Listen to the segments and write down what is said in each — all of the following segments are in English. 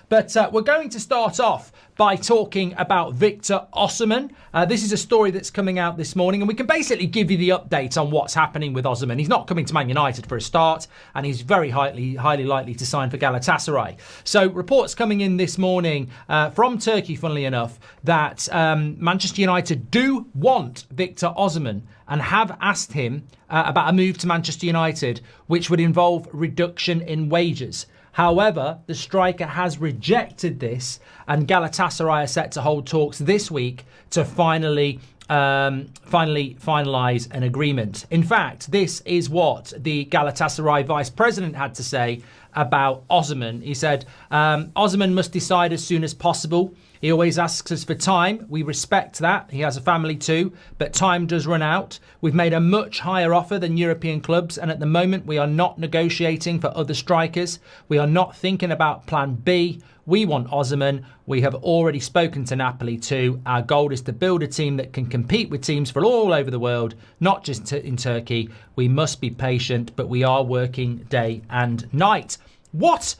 But we're going to start off by talking about Victor Osimhen. This is a story that's coming out this morning, and we can basically give you the update on what's happening with Osman. He's not coming to Man United for a start, and he's very highly likely to sign for Galatasaray. So reports coming in this morning from Turkey, funnily enough, that Manchester United do want Victor Osimhen and have asked him about a move to Manchester United, which would involve reduction in wages. However, the striker has rejected this, and Galatasaray are set to hold talks this week to finally finalise an agreement. In fact, this is what the Galatasaray vice president had to say about Osman. He said, Osman must decide as soon as possible. He always asks us for time. We respect that. He has a family too, but time does run out. We've made a much higher offer than European clubs, and at the moment we are not negotiating for other strikers. We are not thinking about plan B. We want Osimhen. We have already spoken to Napoli too. Our goal is to build a team that can compete with teams from all over the world, not just in Turkey. We must be patient, but we are working day and night. What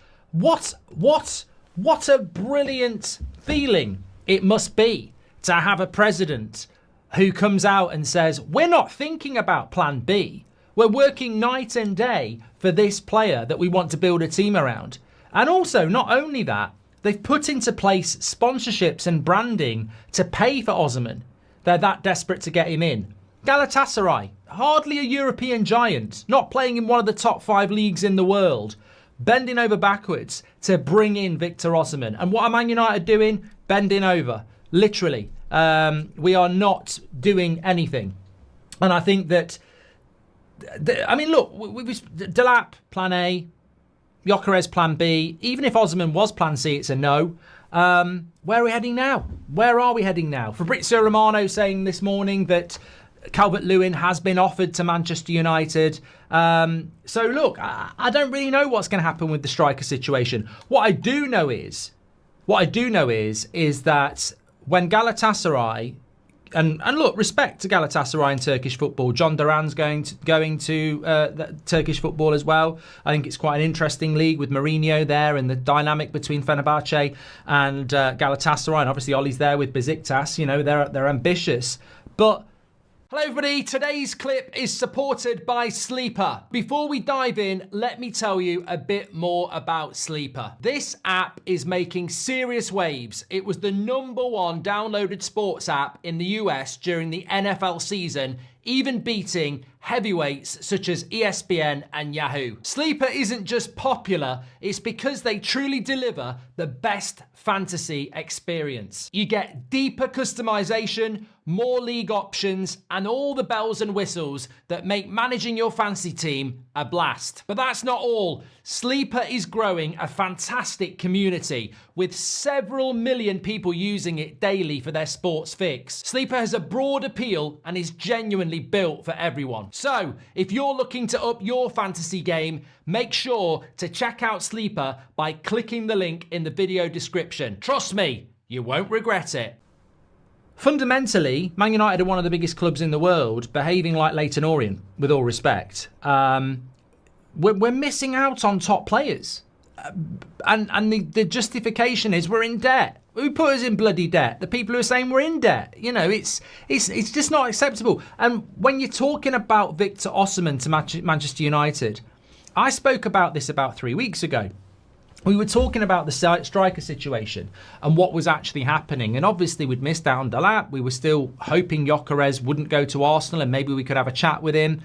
a brilliant feeling it must be to have a president who comes out and says, we're not thinking about plan B. We're working night and day for this player that we want to build a team around. And also, not only that, they've put into place sponsorships and branding to pay for Osman. They're that desperate to get him in. Galatasaray, hardly a European giant, not playing in one of the top 5 leagues in the world, bending over backwards to bring in Victor Osimhen. And what are Man United doing? Bending over, literally. We are not doing anything. And I think that, look, Delap, plan A, Gyökeres, plan B. Even if Osman was plan C, it's a no. Where are we heading now? Where are we heading now? Fabrizio Romano saying this morning that Calvert-Lewin has been offered to Manchester United. So look, I don't really know what's going to happen with the striker situation. What I do know is that when Galatasaray, and look, respect to Galatasaray in Turkish football. John Duran's going to Turkish football as well. I think it's quite an interesting league with Mourinho there and the dynamic between Fenerbahce and Galatasaray. And obviously Ollie's there with Besiktas. You know, they're ambitious, but. Hello everybody, today's clip is supported by Sleeper. Before we dive in, let me tell you a bit more about Sleeper. This app is making serious waves. It was the #1 downloaded sports app in the US during the NFL season, even beating heavyweights such as ESPN and Yahoo. Sleeper isn't just popular, it's because they truly deliver the best fantasy experience. You get deeper customization, more league options, and all the bells and whistles that make managing your fantasy team a blast. But that's not all. Sleeper is growing a fantastic community with several million people using it daily for their sports fix. Sleeper has a broad appeal and is genuinely built for everyone. So, if you're looking to up your fantasy game, make sure to check out Sleeper by clicking the link in the video description. Trust me, you won't regret it. Fundamentally, Man United are one of the biggest clubs in the world, behaving like Leyton Orient, with all respect. We're missing out on top players. And the justification is we're in debt. Who put us in bloody debt? The people who are saying we're in debt. You know, it's just not acceptable. And when you're talking about Victor Osimhen to Manchester United, I spoke about this about 3 weeks ago. We were talking about the striker situation and what was actually happening. And obviously we'd missed out on Delap. We were still hoping Gyökeres wouldn't go to Arsenal and maybe we could have a chat with him.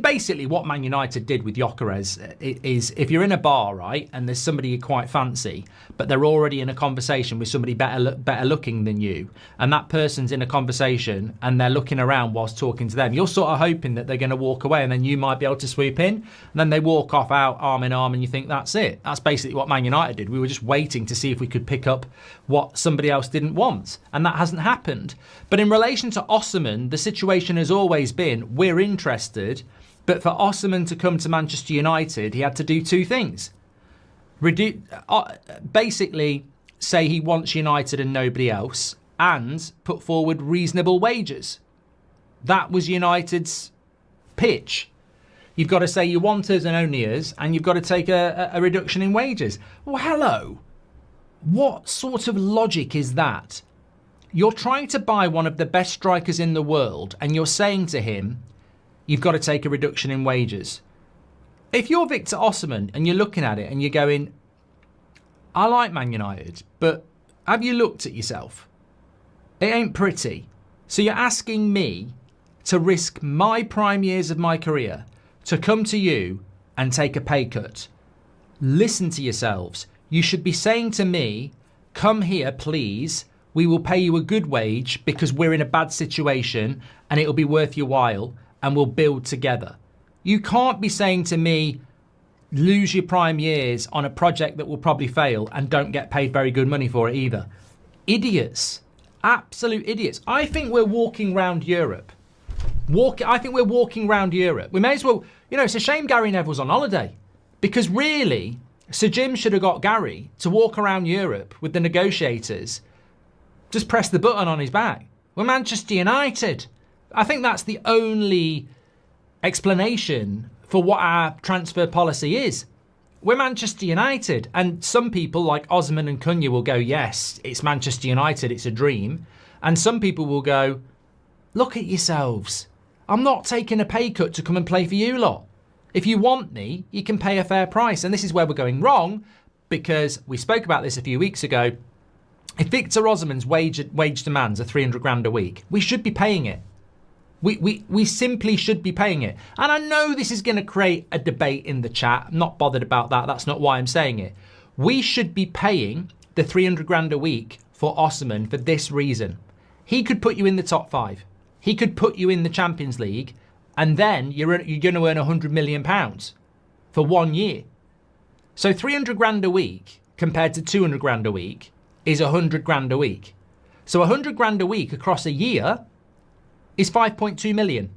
Basically what Man United did with Gyökeres is if you're in a bar, right, and there's somebody you quite fancy, but they're already in a conversation with somebody better looking than you, and that person's in a conversation and they're looking around whilst talking to them, you're sort of hoping that they're going to walk away and then you might be able to swoop in. And then they walk off out arm in arm and you think that's it. That's basically what Man United did. We were just waiting to see if we could pick up what somebody else didn't want, and that hasn't happened. But in relation to Osimhen, the situation has always been we're interested, but for Osimhen to come to Manchester United, he had to do 2 things. Basically say he wants United and nobody else, and put forward reasonable wages. That was United's pitch. You've got to say you want us and only us, and you've got to take a reduction in wages. Well, hello. What sort of logic is that? You're trying to buy one of the best strikers in the world, and you're saying to him, you've got to take a reduction in wages. If you're Victor Osimhen and you're looking at it and you're going, I like Man United, but have you looked at yourself? It ain't pretty. So you're asking me to risk my prime years of my career to come to you and take a pay cut. Listen to yourselves. You should be saying to me, come here, please. We will pay you a good wage because we're in a bad situation and it'll be worth your while and we'll build together. You can't be saying to me, lose your prime years on a project that will probably fail and don't get paid very good money for it either. Idiots. Absolute idiots. I think we're walking round Europe. I think we're walking round Europe. We may as well, it's a shame Gary Neville's on holiday because really, Sir Jim should have got Gary to walk around Europe with the negotiators. Just press the button on his back. We're Manchester United. I think that's the only explanation for what our transfer policy is. We're Manchester United. And some people like Osman and Cunha will go, yes, it's Manchester United, it's a dream. And some people will go, look at yourselves. I'm not taking a pay cut to come and play for you lot. If you want me, you can pay a fair price. And this is where we're going wrong, because we spoke about this a few weeks ago. If Victor Osimhen's wage demands are 300 grand a week, we should be paying it. We simply should be paying it. And I know this is going to create a debate in the chat. I'm not bothered about that. That's not why I'm saying it. We should be paying the 300 grand a week for Osman for this reason. He could put you in the top 5. He could put you in the Champions League, and then you're going to earn £100 million for 1 year. So 300 grand a week compared to 200 grand a week is 100 grand a week. So 100 grand a week across a year is 5.2 million.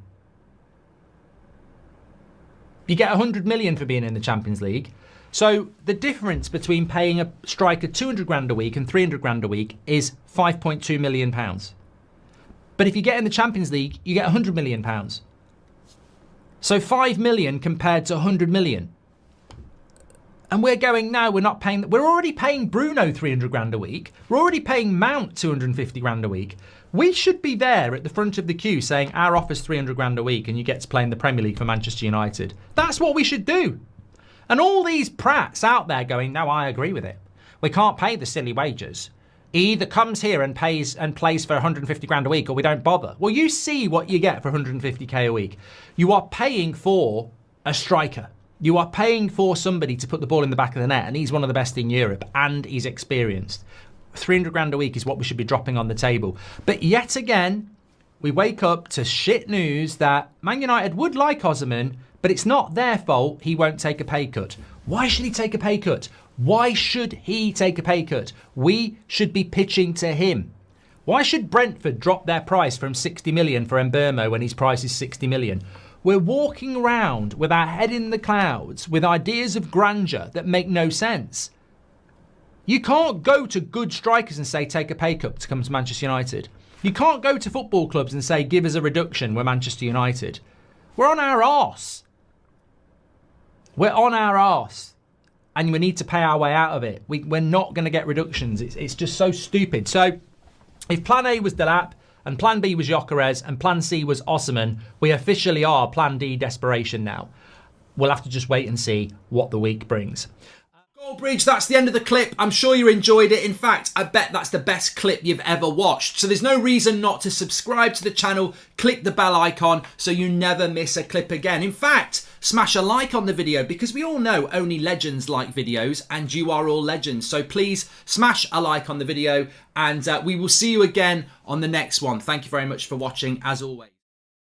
You get 100 million for being in the Champions League. So the difference between paying a striker 200 grand a week and 300 grand a week is 5.2 million pounds. But if you get in the Champions League, you get 100 million pounds. So 5 million compared to 100 million. And we're going, no, we're already paying Bruno 300 grand a week. We're already paying Mount 250 grand a week. We should be there at the front of the queue saying our offer's 300 grand a week and you get to play in the Premier League for Manchester United. That's what we should do. And all these prats out there going, no, I agree with it. We can't pay the silly wages. He either comes here and plays for 150 grand a week or we don't bother. Well, you see what you get for 150k a week. You are paying for a striker. You are paying for somebody to put the ball in the back of the net, and he's one of the best in Europe, and he's experienced. 300 grand a week is what we should be dropping on the table. But yet again, we wake up to shit news that Man United would like Osimhen, but it's not their fault he won't take a pay cut. Why should he take a pay cut? Why should he take a pay cut? We should be pitching to him. Why should Brentford drop their price from 60 million for Mbeumo when his price is 60 million? We're walking around with our head in the clouds with ideas of grandeur that make no sense. You can't go to good strikers and say take a pay cut to come to Manchester United. You can't go to football clubs and say give us a reduction, we're Manchester United. We're on our arse. We're on our arse. And we need to pay our way out of it. We're not going to get reductions. It's just so stupid. So if plan A was Delap, and plan B was Gyökeres, and plan C was Osimhen, we officially are plan D desperation now. We'll have to just wait and see what the week brings. Goldbridge, that's the end of the clip. I'm sure you enjoyed it. In fact, I bet that's the best clip you've ever watched. So there's no reason not to subscribe to the channel, click the bell icon so you never miss a clip again. In fact, smash a like on the video because we all know only legends like videos and you are all legends. So please smash a like on the video and we will see you again on the next one. Thank you very much for watching as always.